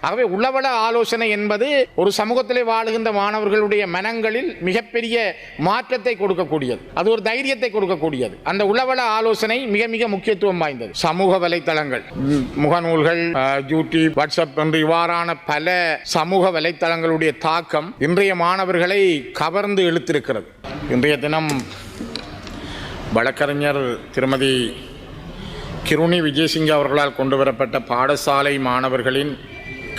ஆகவே உளவள ஆலோசனை என்பது ஒரு சமூகத்திலே வாழுகின்ற மாணவர்களுடைய மனங்களில் மிகப்பெரிய மாற்றத்தை கொடுக்கக்கூடியது, அது ஒரு தைரியத்தை கொடுக்கக்கூடியது. அந்த உளவள ஆலோசனை மிக மிக முக்கியத்துவம் வாய்ந்தது. சமூக வலைத்தளங்கள், முகநூல்கள், யூடியூப், வாட்ஸ்அப் என்று இவ்வாறான பல சமூக வலைத்தளங்களுடைய தாக்கம் இன்றைய மாணவர்களை கவர்ந்து இழுத்திருக்கிறது. இன்றைய தினம் வழக்கறிஞர் திருமதி கிருணி விஜயசிங்க அவர்களால் கொண்டு வரப்பட்ட பாடசாலை மாணவர்களின்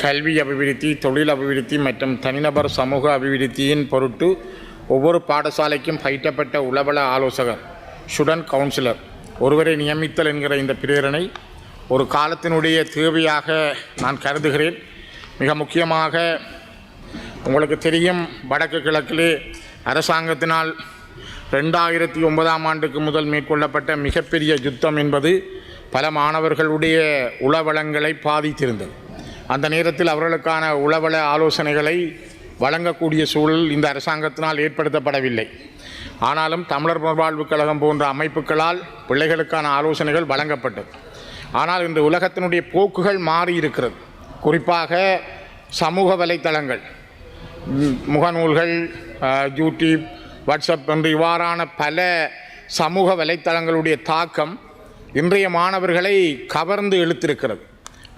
கல்வி அபிவிருத்தி, தொழில் அபிவிருத்தி மற்றும் தனிநபர் சமூக அபிவிருத்தியின் பொருட்டு ஒவ்வொரு பாடசாலைக்கும் பயிற்றப்பட்ட உளவள ஆலோசகர், ஸ்டூடெண்ட் கவுன்சிலர் ஒருவரை நியமித்தல் என்கிற இந்த பிரேரணை ஒரு காலத்தினுடைய தேவையாக நான் கருதுகிறேன். மிக முக்கியமாக உங்களுக்கு தெரியும், வடக்கு கிழக்கிலே அரசாங்கத்தினால் 2009ஆம் ஆண்டுக்கு முதல் மேற்கொள்ளப்பட்ட மிகப்பெரிய யுத்தம் என்பது பல மாணவர்களுடைய உளவளங்களை பாதித்திருந்தது. அந்த நேரத்தில் அவர்களுக்கான உளவள ஆலோசனைகளை வழங்கக்கூடிய சூழல் இந்த அரசாங்கத்தினால் ஏற்படுத்தப்படவில்லை. ஆனாலும் தமிழர் புனர்வாழ்வுக் கழகம் போன்ற அமைப்புகளால் பிள்ளைகளுக்கான ஆலோசனைகள் வழங்கப்பட்டது. ஆனால் இந்த உலகத்தினுடைய போக்குகள் மாறி இருக்கிறது. குறிப்பாக சமூக வலைத்தளங்கள், முகநூல்கள், யூடியூப், வாட்ஸ்அப் என்று இவ்வாறான பல சமூக வலைத்தளங்களுடைய தாக்கம் இன்றைய மாணவர்களை கவர்ந்து இழுத்திருக்கிறது.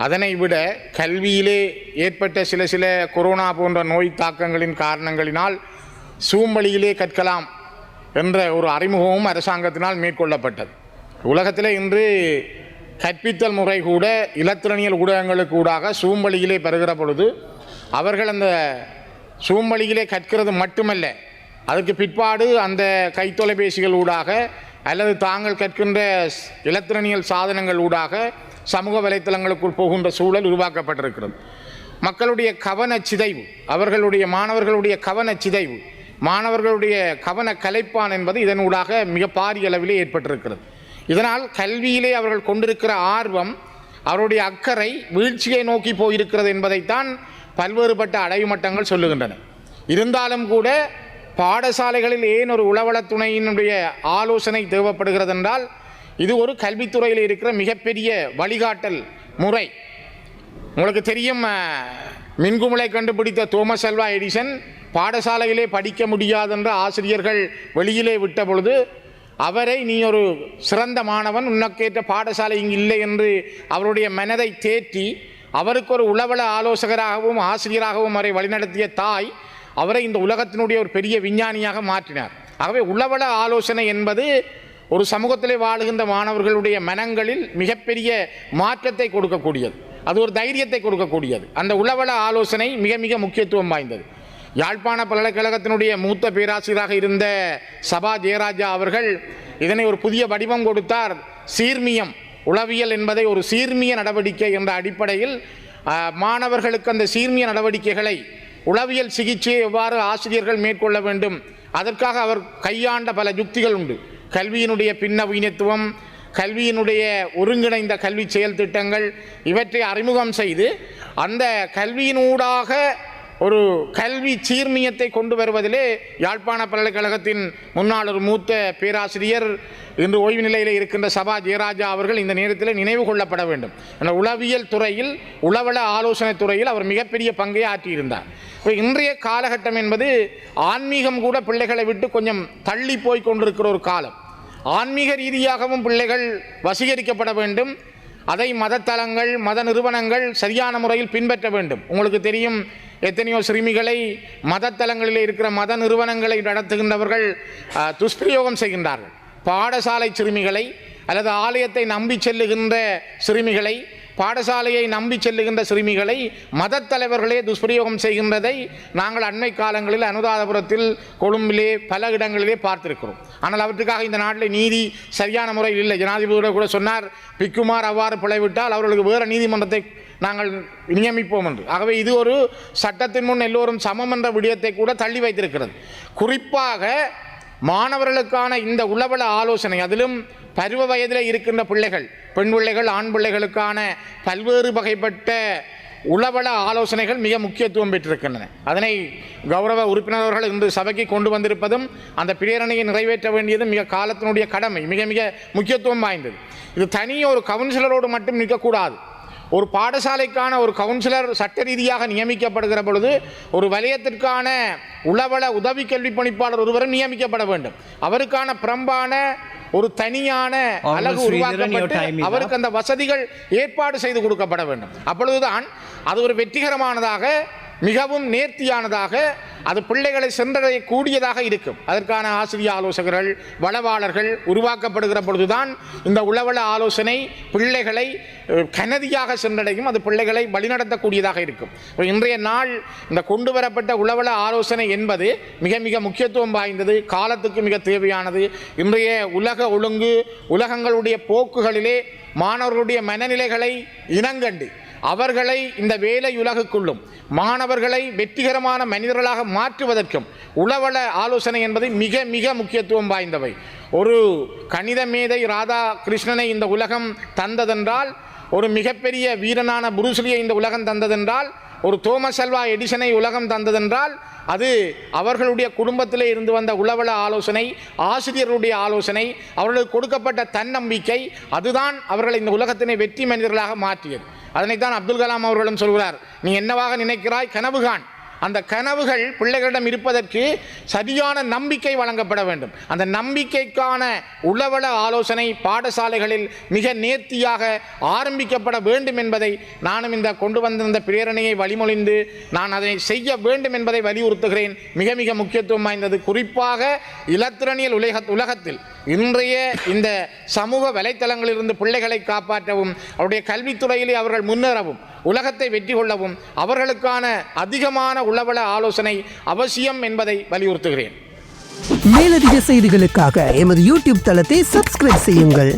அதனை விட கல்வியிலே ஏற்பட்ட சில கொரோனா போன்ற நோய் தாக்கங்களின் காரணங்களினால் சூம் வழியிலே கற்கலாம் என்ற ஒரு அறிமுகமும் அரசாங்கத்தினால் மேற்கொள்ளப்பட்டது. உலகத்தில் இன்று கற்பித்தல் முறை கூட இலத்திரனியல் ஊடகங்களுக்கு ஊடாக சூம் வழியிலே பெறுகிற பொழுது அவர்கள் அந்த சூம் வழியிலே கற்கிறது மட்டுமல்ல, அதுக்கு பிற்பாடு அந்த கைத்தொலைபேசிகள் ஊடாக அல்லது தாங்கள் கற்கின்ற இலத்திரனியல் சாதனங்கள் ஊடாக சமூக வலைத்தளங்களுக்குள் போகின்ற சூழல் உருவாக்கப்பட்டிருக்கிறது. மக்களுடைய கவனச்சிதைவு, அவர்களுடைய மாணவர்களுடைய கவனச்சிதைவு, மாணவர்களுடைய கவன கலைப்பான் என்பது இதனூடாக மிக பாரிய அளவிலே ஏற்பட்டிருக்கிறது. இதனால் கல்வியிலே அவர்கள் கொண்டிருக்கிற ஆர்வம், அவருடைய அக்கறை வீழ்ச்சியை நோக்கி போயிருக்கிறது என்பதைத்தான் பல்வேறுபட்ட அடைவுமட்டங்கள் சொல்லுகின்றன. இருந்தாலும் கூட பாடசாலைகளில் ஏன் ஒரு உளவளத்துணையினுடைய ஆலோசனை தேவைப்படுகிறது என்றால், இது ஒரு கல்வித்துறையில் இருக்கிற மிகப்பெரிய வழிகாட்டல் முறை. உங்களுக்கு தெரியும், மின்குமிழை கண்டுபிடித்த தோமஸ் அல்வா எடிசன் பாடசாலையிலே படிக்க முடியாதென்ற ஆசிரியர்கள் வெளியிலே விட்ட பொழுது அவரை, நீ ஒரு சிறந்த மாணவன், உனக்கேற்ற பாடசாலை இங்கு இல்லை என்று அவருடைய மனதை தேற்றி அவருக்கு ஒரு உளவள ஆலோசகராகவும் ஆசிரியராகவும் அவரை வழிநடத்திய தாய் அவரை இந்த உலகத்தினுடைய ஒரு பெரிய விஞ்ஞானியாக மாற்றினார். ஆகவே உளவள ஆலோசனை என்பது ஒரு சமூகத்திலே வாழுகின்ற மாணவர்களுடைய மனங்களில் மிகப்பெரிய மாற்றத்தை கொடுக்கக்கூடியது, அது ஒரு தைரியத்தை கொடுக்கக்கூடியது. அந்த உளவள ஆலோசனை மிக மிக முக்கியத்துவம் வாய்ந்தது. யாழ்ப்பாண பல்கலைக்கழகத்தினுடைய மூத்த பேராசிரியராக இருந்த சபா ஜெயராஜா அவர்கள் இதனை ஒரு புதிய வடிவம் கொடுத்தார். சீர்மியம், உளவியல் என்பதை ஒரு சீர்மிய நடவடிக்கை என்ற அடிப்படையில் மாணவர்களுக்கு அந்த சீர்மிய நடவடிக்கைகளை, உளவியல் சிகிச்சையை எவ்வாறு ஆசிரியர்கள் மேற்கொள்ள வேண்டும், அதற்காக அவர் கையாண்ட பல யுக்திகள் உண்டு. கல்வியினுடைய பின்னவீனத்துவம், கல்வியினுடைய ஒருங்கிணைந்த கல்வி செயல் திட்டங்கள், இவற்றை அறிமுகம் செய்து அந்த கல்வியினூடாக ஒரு கல்வி சீர்மியத்தை கொண்டு வருவதிலே யாழ்ப்பாண பல்கலைக்கழகத்தின் முன்னாள் ஒரு மூத்த பேராசிரியர், இன்று ஓய்வு நிலையில் இருக்கின்ற சபா ஜெயராஜா அவர்கள் இந்த நேரத்தில் நினைவு கொள்ளப்பட வேண்டும். அந்த உளவியல் துறையில், உளவள ஆலோசனை துறையில் அவர் மிகப்பெரிய பங்கை ஆற்றியிருந்தார். இன்றைய காலகட்டம் என்பது ஆன்மீகம் கூட பிள்ளைகளை விட்டு கொஞ்சம் தள்ளி போய் கொண்டிருக்கிற ஒரு காலம். ஆன்மீக ரீதியாகவும் பிள்ளைகள் வசீகரிக்கப்பட வேண்டும். அதை மதத்தலங்கள், மத நிறுவனங்கள் சரியான முறையில் பின்பற்ற வேண்டும். உங்களுக்கு தெரியும், எத்தனையோ சிறுமிகளை மதத்தலங்களில் இருக்கிற மத நிறுவனங்களை நடத்துகின்றவர்கள் துஷ்பிரயோகம் செய்கின்றார்கள். பாடசாலை சிறுமிகளை அல்லது ஆலயத்தை நம்பி செல்லுகின்ற சிறுமிகளை, பாடசாலையை நம்பி செல்லுகின்ற சிறுமிகளை மதத் தலைவர்களே துஷ்பிரயோகம் செய்கின்றதை நாங்கள் அண்மை காலங்களில் அனுராதபுரத்தில், கொழும்பிலே, பல இடங்களிலே பார்த்திருக்கிறோம். ஆனால் அவற்றுக்காக இந்த நாட்டில் நீதி சரியான முறையில் இல்லை. ஜனாதிபதி கூட சொன்னார், பிக்குமார் அவ்வாறு பிழைவிட்டால் அவர்களுக்கு வேறு நீதிமன்றத்தை நாங்கள் நியமிப்போம் என்று. ஆகவே இது ஒரு சட்டத்தின் முன் எல்லோரும் சமம் என்ற விடயத்தை கூட தள்ளி வைத்திருக்கிறது. குறிப்பாக மாணவர்களுக்கான இந்த உளவள ஆலோசனை, அதிலும் பருவ வயதில் இருக்கின்ற பிள்ளைகள், பெண் பிள்ளைகள், ஆண் பிள்ளைகளுக்கான பல்வேறு வகைப்பட்ட உளவள ஆலோசனைகள் மிக முக்கியத்துவம் பெற்றிருக்கின்றன. அதனை கௌரவ உறுப்பினர்கள் இன்று சபைக்கு கொண்டு வந்திருப்பதும், அந்த பிரேரணையை நிறைவேற்ற வேண்டியதும் மிக காலத்தினுடைய கடமை, மிக மிக முக்கியத்துவம் வாய்ந்தது. இது தனி ஒரு கவுன்சிலரோடு மட்டும் நிற்கக்கூடாது. ஒரு பாடசாலைக்கான ஒரு கவுன்சிலர் சட்ட ரீதியாக நியமிக்கப்படுகிற பொழுது ஒரு வலயத்திற்கான உளவள உதவி கல்வி பணிப்பாளர் ஒருவரும் நியமிக்கப்பட வேண்டும். அவருக்கான பிரம்பான ஒரு தனியான அலகு உருவாக்கப்பட்டு அவருக்கு அந்த வசதிகள் ஏற்பாடு செய்து கொடுக்கப்பட வேண்டும். அப்பொழுதுதான் அது ஒரு வெற்றிகரமானதாக, மிகவும் நேர்த்தியானதாக, அது பிள்ளைகளை சென்றடையக்கூடியதாக இருக்கும். அதற்கான ஆசிரிய ஆலோசகர்கள், வளவாளர்கள் உருவாக்கப்படுகிற பொழுதுதான் இந்த உளவள ஆலோசனை பிள்ளைகளை கனதியாக சென்றடையும், அது பிள்ளைகளை வழிநடத்தக்கூடியதாக இருக்கும். இன்றைய நாள் இந்த கொண்டு வரப்பட்ட உளவள ஆலோசனை என்பது மிக மிக முக்கியத்துவம் வாய்ந்தது, காலத்துக்கு மிக தேவையானது. இன்றைய உலக ஒழுங்கு, உலகங்களுடைய போக்குகளிலே மாணவர்களுடைய மனநிலைகளை இனங்கண்டு அவர்களை இந்த வேலை உலகுக்குள்ளும் மாணவர்களை வெற்றிகரமான மனிதர்களாக மாற்றுவதற்கும் உளவள ஆலோசனை என்பது மிக மிக முக்கியத்துவம் வாய்ந்தவை. ஒரு கணித மேதை ராதாகிருஷ்ணனை இந்த உலகம் தந்ததென்றால், ஒரு மிகப்பெரிய வீரனான புருஸ்லியை இந்த உலகம் தந்ததென்றால், ஒரு தோமஸ் அல்வா எடிசனை உலகம் தந்ததென்றால், அது அவர்களுடைய குடும்பத்திலே இருந்து வந்த உளவள ஆலோசனை, ஆசிரியர்களுடைய ஆலோசனை, அவர்களுக்கு கொடுக்கப்பட்ட தன்னம்பிக்கை, அதுதான் அவர்களை இந்த உலகத்தினை வெற்றி மனிதர்களாக மாற்றியது. அதனைத்தான் அப்துல் கலாம் அவர்களும் சொல்கிறார், நீ என்னவாக நினைக்கிறாய், கனவுகான். அந்த கனவுகள் பிள்ளைகளிடம் இருப்பதற்கு சரியான நம்பிக்கை வழங்கப்பட வேண்டும். அந்த நம்பிக்கைக்கான உளவள ஆலோசனை பாடசாலைகளில் மிக நேர்த்தியாக ஆரம்பிக்கப்பட வேண்டும் என்பதை நானும் இந்த கொண்டு வந்திருந்த பிரேரணையை வழிமொழிந்து நான் அதனை செய்ய வேண்டும் என்பதை வலியுறுத்துகிறேன். மிக மிக முக்கியத்துவம் வாய்ந்தது. குறிப்பாக இலத்திரனியல் உலகத்தில் இன்றைய இந்த சமூக வலைத்தளங்களிலிருந்து பிள்ளைகளை காப்பாற்றவும், அவருடைய கல்வித்துறையிலே அவர்கள் முன்னேறவும், உலகத்தை வெற்றி கொள்ளவும் அவர்களுக்கான அதிகமான உளவள ஆலோசனை அவசியம் என்பதை வலியுறுத்துகிறேன். மேலதிக செய்திகளுக்காக எமது யூடியூப் தளத்தை சப்ஸ்கிரைப் செய்யுங்கள்.